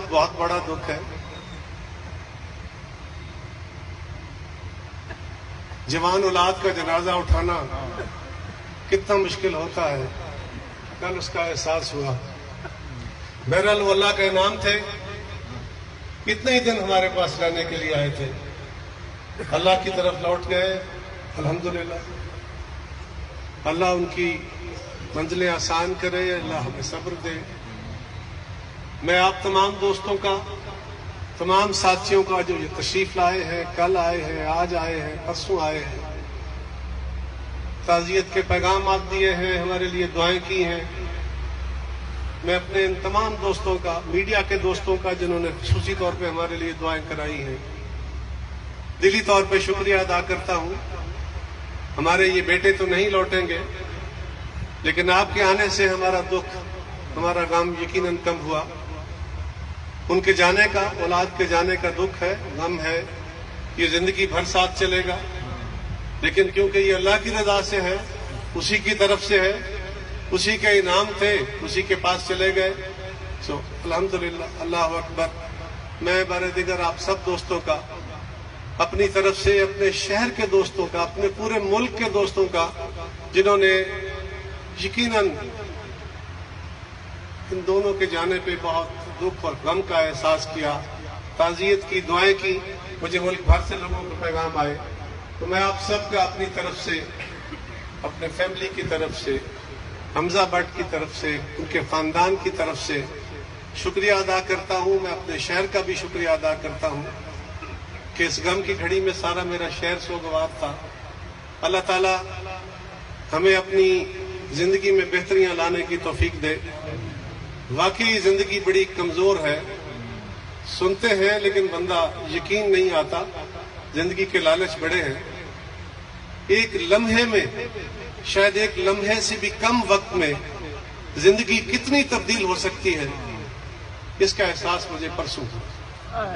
दुख बहुत बड़ा दुख है। जवान औलाद का जनाजा उठाना कितना मुश्किल होता है, कल उसका एहसास हुआ। बहरहाल वो अल्लाह का इनाम थे, कितने ही दिन हमारे पास रहने के लिए आए थे, अल्लाह की तरफ लौट गए। अल्हम्दुलिल्लाह, अल्लाह उनकी मंजिलें आसान करे, अल्लाह हमें सब्र दे। मैं आप तमाम दोस्तों का, तमाम साथियों का जो ये तशरीफ लाए हैं, कल आए हैं, आज आए हैं, परसों आए हैं, ताज़ियत के पैगाम आप दिए हैं, हमारे लिए दुआएं की हैं, मैं अपने इन तमाम दोस्तों का, मीडिया के दोस्तों का जिन्होंने खुसूसी तौर पे हमारे लिए दुआएं कराई हैं, दिली तौर पे शुक्रिया अदा करता हूं। हमारे ये बेटे तो नहीं लौटेंगे, लेकिन आपके आने से हमारा दुख, हमारा गम यकीनन कम हुआ। उनके जाने का, औलाद के जाने का दुख है, गम है, ये जिंदगी भर साथ चलेगा, लेकिन क्योंकि ये अल्लाह की रजा से है, उसी की तरफ से है, उसी के इनाम थे, उसी के पास चले गए। सो अल्हम्दुलिल्लाह, अल्लाह अकबर। मैं बारे दिगर आप सब दोस्तों का, अपनी तरफ से, अपने शहर के दोस्तों का, अपने पूरे मुल्क के दोस्तों का, जिन्होंने यकीनन इन दोनों के जाने पे बहुत दुख और गम का एहसास किया, ताज़ियत की, दुआएं की, मुझे मुल्क भर से लोगों के पैगाम आए, तो मैं आप सब का अपनी तरफ से, अपने फैमिली की तरफ से, हमजा भट्ट की तरफ से, उनके खानदान की तरफ से शुक्रिया अदा करता हूँ। मैं अपने शहर का भी शुक्रिया अदा करता हूँ कि इस गम की घड़ी में सारा मेरा शहर सोगवार था। अल्लाह ताला हमें अपनी जिंदगी में बेहतरियां लाने की तौफीक दे। वाकई जिंदगी बड़ी कमजोर है, सुनते हैं लेकिन बंदा यकीन नहीं आता, जिंदगी के लालच बड़े हैं। एक लम्हे में, शायद एक लम्हे से भी कम वक्त में जिंदगी कितनी तब्दील हो सकती है, इसका एहसास मुझे परसों हुआ।